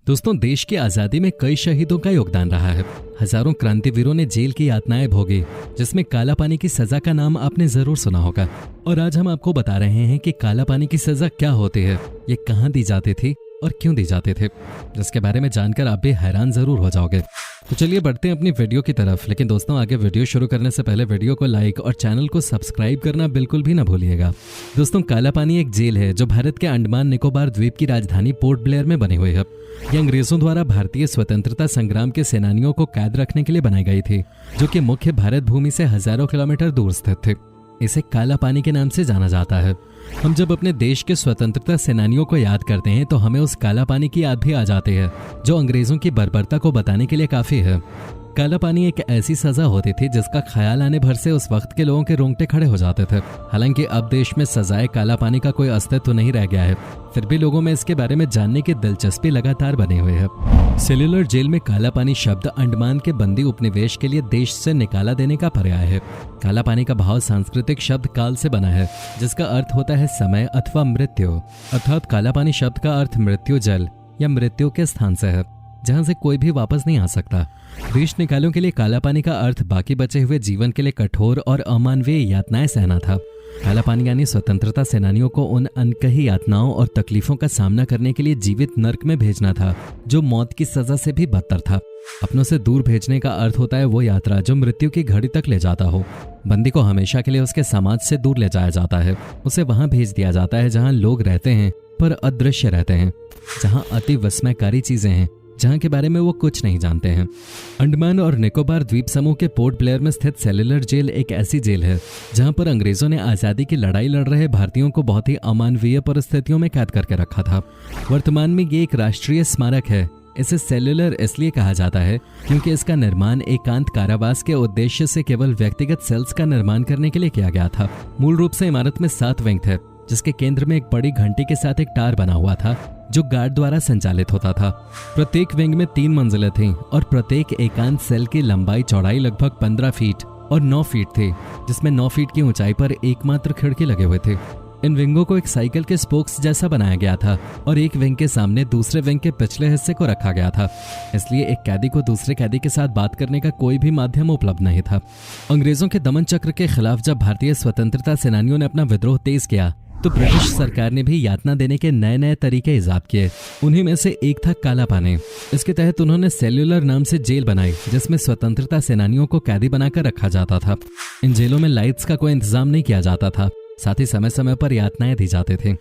दोस्तों, देश की आजादी में कई शहीदों का योगदान रहा है। हजारों क्रांतिवीरों ने जेल की यातनाएं भोगी, जिसमें काला पानी की सजा का नाम आपने जरूर सुना होगा। और आज हम आपको बता रहे हैं कि काला पानी की सजा क्या होती है, ये कहाँ दी जाती थी और क्यों दी जाते थे, जिसके बारे में जानकर आप भी हैरान जरूर हो जाओगे। तो चलिए बढ़ते हैं अपनी वीडियो की तरफ। लेकिन दोस्तों, आगे वीडियो शुरू करने से पहले वीडियो को लाइक और चैनल को सब्सक्राइब करना बिल्कुल भी ना भूलिएगा। दोस्तों, काला पानी एक जेल है जो भारत के अंडमान निकोबार द्वीप की राजधानी पोर्ट ब्लेयर में बनी हुई है। ये अंग्रेजों द्वारा भारतीय स्वतंत्रता संग्राम के सेनानियों को कैद रखने के लिए बनाई गई थी, जो कि मुख्य भारत भूमि से हजारों किलोमीटर दूर स्थित थे। इसे काला पानी के नाम से जाना जाता है। हम जब अपने देश के स्वतंत्रता सेनानियों को याद करते हैं तो हमें उस काला पानी की याद भी आ जाती है, जो अंग्रेजों की बर्बरता को बताने के लिए काफी है। काला पानी एक ऐसी सजा होती थी जिसका ख्याल आने भर से उस वक्त के लोगों के रोंगटे खड़े हो जाते थे। हालांकि अब देश में सजाए काला पानी का कोई अस्तित्व नहीं रह गया है, फिर भी लोगों में इसके बारे में जानने की दिलचस्पी लगातार बनी हुई है। सेल्यूलर जेल में काला पानी शब्द अंडमान के बंदी उपनिवेश के लिए देश से निकाला देने का पर्याय है। काला पानी का भाव सांस्कृतिक शब्द काल से बना है, जिसका अर्थ होता है समय अथवा मृत्यु। अर्थात काला पानी शब्द का अर्थ मृत्यु जल या मृत्यु के स्थान से है, जहां से कोई भी वापस नहीं आ सकता। देश निकालों के लिए काला पानी का अर्थ बाकी बचे हुए जीवन के लिए कठोर और अमानवीय यातनाएं सहना था। काला पानी यानी स्वतंत्रता सेनानियों को उन अनकही यातनाओं और तकलीफों का सामना करने के लिए जीवित नर्क में भेजना था, जो मौत की सजा से भी बदतर था। अपनों से दूर भेजने का अर्थ होता है वो यात्रा जो मृत्यु की घड़ी तक ले जाता हो। बंदी को हमेशा के लिए उसके समाज से दूर ले जाया जाता है। उसे वहां भेज दिया जाता है जहां लोग रहते हैं पर अदृश्य रहते हैं, जहां अति विस्मयकारी चीजें हैं, जहां के बारे में वो कुछ नहीं जानते हैं। अंडमान और निकोबार द्वीप समूह के पोर्ट ब्लेयर में स्थित सेल्यूलर जेल एक ऐसी जेल है जहां पर अंग्रेजों ने आजादी की लड़ाई लड़ रहे भारतीयों को बहुत ही अमानवीय परिस्थितियों में कैद करके रखा था। वर्तमान में ये एक राष्ट्रीय स्मारक है। इसे सेल्यूलर इसलिए कहा जाता है क्योंकि इसका निर्माण एकांत कारावास के उद्देश्य से केवल व्यक्तिगत सेल्स का निर्माण करने के लिए किया गया था। मूल रूप से इमारत में 7 विंग थे, जिसके केंद्र में एक बड़ी घंटी के साथ एक टार बना हुआ था जो गार्ड द्वारा संचालित होता था। प्रत्येक विंग में 3 मंजिलें थीं और प्रत्येक एकांत सेल की लंबाई चौड़ाई लगभग 15 फीट और 9 फीट थी, जिसमें 9 फीट की ऊंचाई पर एकमात्र खिड़की लगे हुए थे। इन विंगों को एक साइकिल के स्पोक्स जैसा बनाया गया था और एक विंग के सामने दूसरे विंग के पिछले हिस्से को रखा गया था। इसलिए एक कैदी को दूसरे कैदी के साथ बात करने का कोई भी माध्यम उपलब्ध नहीं था। अंग्रेजों के दमन चक्र के खिलाफ जब भारतीय स्वतंत्रता सेनानियों ने अपना विद्रोह तेज किया तो ब्रिटिश सरकार ने भी यातना देने के नए नए तरीके इजाद किए। उन्हीं में से एक था काला पानी। इसके तहत उन्होंने सेल्यूलर नाम से जेल बनाई, जिसमें स्वतंत्रता सेनानियों को कैदी बनाकर रखा जाता था। इन जेलों में लाइट्स का कोई इंतजाम नहीं किया जाता था, साथ ही समय समय पर यातनाएं दी जाते थे।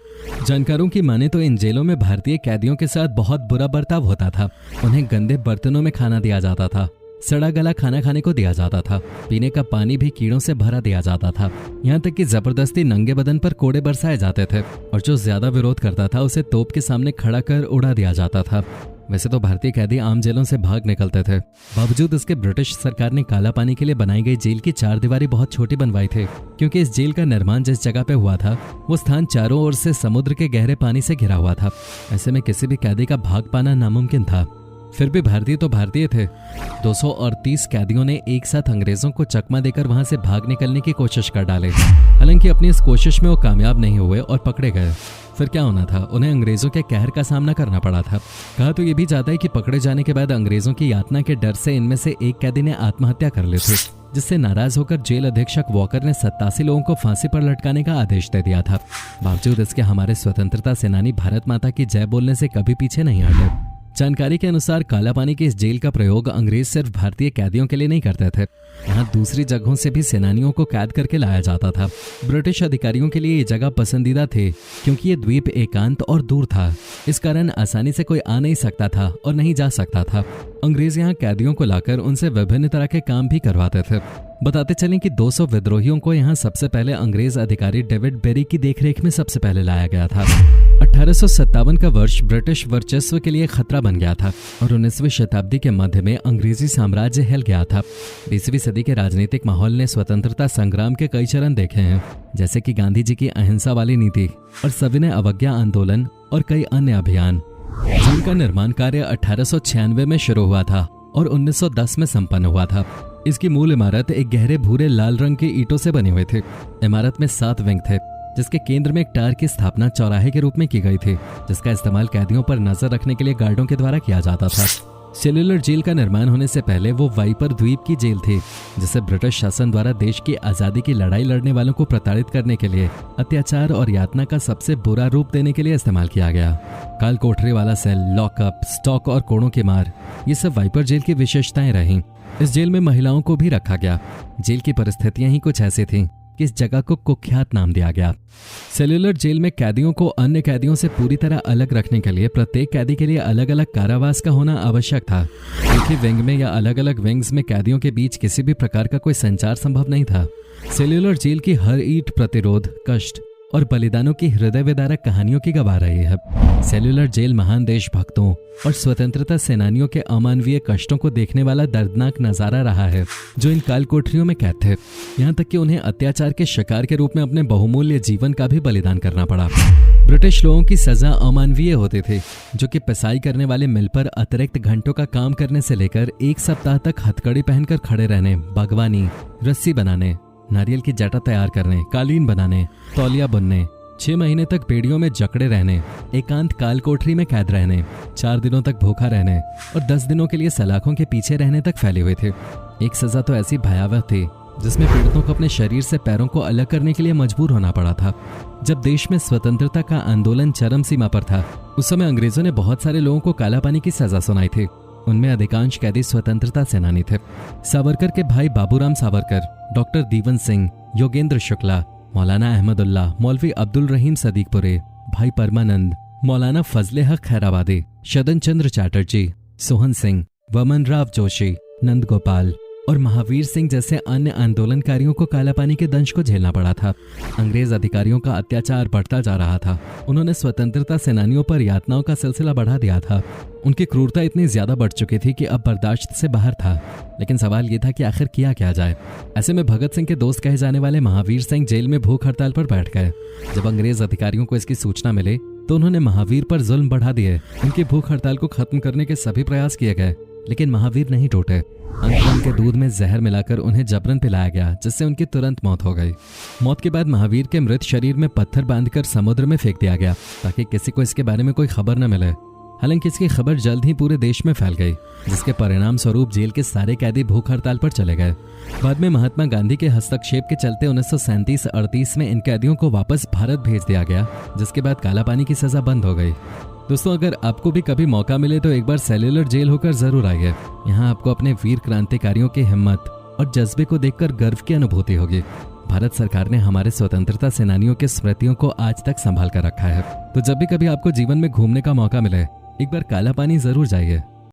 जानकारों की माने तो इन जेलों में भारतीय कैदियों के साथ बहुत बुरा बर्ताव होता था। उन्हें गंदे बर्तनों में खाना दिया जाता था, सड़ा गला खाना खाने को दिया जाता था, पीने का पानी भी कीड़ों से भरा दिया जाता था। यहाँ तक कि जबरदस्ती नंगे बदन पर कोड़े बरसाए जाते थे और जो ज्यादा विरोध करता था उसे तोप के सामने खड़ा कर उड़ा दिया जाता था। वैसे तो भारतीय कैदी आम जेलों से भाग निकलते थे, बावजूद इसके ब्रिटिश सरकार ने काला पानी के लिए बनाई गई जेल की 4 दीवारी बहुत छोटी बनवाई थी, क्योंकि इस जेल का निर्माण जिस जगह पे हुआ था वो स्थान चारों ओर से समुद्र के गहरे पानी से घिरा हुआ था। ऐसे में किसी भी कैदी का भाग पाना नामुमकिन था। फिर भी भारतीय तो भारतीय थे। 230 कैदियों ने एक साथ अंग्रेजों को चकमा देकर वहां से भाग निकलने की कोशिश कर डाले। हालांकि अपनी इस कोशिश में वो कामयाब नहीं हुए और पकड़े गए। फिर क्या होना था, उन्हें अंग्रेजों के कहर का सामना करना पड़ा था। कहा तो ये भी जाता है कि पकड़े जाने के बाद अंग्रेजों की यातना के डर से इनमें से एक कैदी ने आत्महत्या कर ली थी, जिससे नाराज होकर जेल अधीक्षक वॉकर ने 87 लोगों को फांसी पर लटकाने का आदेश दे दिया था। बावजूद इसके हमारे स्वतंत्रता सेनानी भारत माता की जय बोलने से कभी पीछे नहीं हटे। जानकारी के अनुसार काला पानी की इस जेल का प्रयोग अंग्रेज सिर्फ भारतीय कैदियों के लिए नहीं करते थे। यहाँ दूसरी जगहों से भी सेनानियों को कैद करके लाया जाता था। ब्रिटिश अधिकारियों के लिए ये जगह पसंदीदा थे क्योंकि ये द्वीप एकांत और दूर था। इस कारण आसानी से कोई आ नहीं सकता था और नहीं जा सकता था। अंग्रेज यहाँ कैदियों को लाकर उनसे विभिन्न तरह के काम भी करवाते थे। बताते चलें कि 200 विद्रोहियों को यहाँ सबसे पहले अंग्रेज अधिकारी डेविड बेरी की देखरेख में सबसे पहले लाया गया था। 1857 का वर्ष ब्रिटिश वर्चस्व के लिए खतरा बन गया था और 19वीं शताब्दी के मध्य में अंग्रेजी साम्राज्य हिल गया था। 20वीं सदी के राजनीतिक माहौल ने स्वतंत्रता संग्राम के कई चरण देखे हैं, जैसे कि गांधी जी की अहिंसा वाली नीति और सविनय अवज्ञा आंदोलन और कई अन्य अभियान। जेल का निर्माण कार्य 1896 में शुरू हुआ था और 1910 में संपन्न हुआ था। इसकी मूल इमारत एक गहरे भूरे लाल रंग के ईंटों से बनी हुई थी। इमारत में 7 विंग थे, जिसके केंद्र में एक टार की स्थापना चौराहे के रूप में की गई थी, जिसका इस्तेमाल कैदियों पर नजर रखने के लिए गार्डों के द्वारा किया जाता था। सेल्यूलर जेल का निर्माण होने से पहले वो वाइपर द्वीप की जेल थी, जिसे ब्रिटिश शासन द्वारा देश की आजादी की लड़ाई लड़ने वालों को प्रताड़ित करने के लिए, अत्याचार और यातना का सबसे बुरा रूप देने के लिए इस्तेमाल किया गया। काल कोठरी वाला सेल, लॉकअप, स्टॉक और कोड़ों की मार, ये सब वाइपर जेल की विशेषताएं रहीं। इस जेल में महिलाओं को भी रखा गया। जेल की परिस्थितियां ही कुछ ऐसी थीं कि इस जगह को कुख्यात नाम दिया गया। सेल्यूलर जेल में कैदियों को अन्य कैदियों से पूरी तरह अलग रखने के लिए प्रत्येक कैदी के लिए अलग अलग कारावास का होना आवश्यक था। एक ही विंग में या अलग अलग विंग्स में कैदियों के बीच किसी भी प्रकार का कोई संचार संभव नहीं था। सेल्यूलर जेल की हर ईंट प्रतिरोध, कष्ट और बलिदानों की हृदय विदारक कहानियों की गवाह रही है। सेल्यूलर जेल महान देशभक्तों और स्वतंत्रता सेनानियों के अमानवीय कष्टों को देखने वाला दर्दनाक नजारा रहा है, जो इन काल कोठरियों में कैद थे। यहाँ तक कि उन्हें अत्याचार के शिकार के रूप में अपने बहुमूल्य जीवन का भी बलिदान करना पड़ा। ब्रिटिश लोगों की सजा अमानवीय होती थी, जो कि पिसाई करने वाले मिल पर अतिरिक्त घंटों का काम करने से लेकर 1 सप्ताह तक हथकड़ी पहनकर खड़े रहने, बागवानी, रस्सी बनाने, नारियल की जटा तैयार करने, कालीन बनाने, तौलिया बुनने, 6 महीने तक बेड़ियों में जकड़े रहने, एकांत काल कोठरी में कैद रहने, 4 दिनों तक भूखा रहने और 10 दिनों के लिए सलाखों के पीछे रहने तक फैले हुए थे। एक सजा तो ऐसी भयावह थी जिसमें पीड़ितों को अपने शरीर से पैरों को अलग करने के लिए मजबूर होना पड़ा था। जब देश में स्वतंत्रता का आंदोलन चरम सीमा पर था, उस समय अंग्रेजों ने बहुत सारे लोगों को कालापानी की सजा सुनाई थी। उनमें अधिकांश कैदी स्वतंत्रता सेनानी थे। सावरकर के भाई बाबूराम सावरकर, डॉक्टर दीवन सिंह, योगेंद्र शुक्ला, मौलाना अहमदुल्ला, मौलवी अब्दुल रहीम सदीकपुरे, भाई परमानंद, मौलाना फजले हक खैराबादी, शदन चंद्र चैटर्जी, सोहन सिंह, वमन राव जोशी, नंद गोपाल और महावीर सिंह जैसे अन्य आंदोलनकारियों को कालापानी के दंश को झेलना पड़ा था। अंग्रेज अधिकारियों का अत्याचार बढ़ता जा रहा था। उन्होंने स्वतंत्रता सेनानियों पर यातनाओं का सिलसिला बढ़ा दिया था। उनकी क्रूरता इतनी ज्यादा बढ़ चुकी थी कि अब बर्दाश्त से बाहर था। लेकिन सवाल ये था कि आखिर किया क्या जाए। ऐसे में भगत सिंह के दोस्त कहे जाने वाले महावीर सिंह जेल में भूख हड़ताल पर बैठ गए। जब अंग्रेज अधिकारियों को इसकी सूचना मिली तो उन्होंने महावीर पर जुल्म बढ़ा दिए। उनकी भूख हड़ताल को खत्म करने के सभी प्रयास किए गए, लेकिन महावीर नहीं टूटे। अंत में उनके दूध में जहर मिलाकर उन्हें जबरन पिलाया गया, जिससे उनकी तुरंत मौत हो गई। मौत के बाद महावीर के मृत शरीर में पत्थर बांधकर समुद्र में फेंक दिया गया, ताकि किसी को इसके बारे में कोई खबर न मिले। हालांकि इसकी खबर जल्द ही पूरे देश में फैल गई, जिसके परिणाम स्वरूप जेल के सारे कैदी भूख हड़ताल पर चले गए। बाद में महात्मा गांधी के हस्तक्षेप के चलते 1937-38 में इन कैदियों को वापस भारत भेज दिया गया, जिसके बाद कालापानी की सजा बंद हो गई। दोस्तों, अगर आपको भी कभी मौका मिले तो एक बार सेल्यूलर जेल होकर जरूर आइए। यहाँ आपको अपने वीर क्रांतिकारियों की हिम्मत और जज्बे को देखकर गर्व की अनुभूति होगी। भारत सरकार ने हमारे स्वतंत्रता सेनानियों की स्मृतियों को आज तक संभाल कर रखा है। तो जब भी कभी आपको जीवन में घूमने का मौका मिले, एक बार कालापानी जरूर जाइए।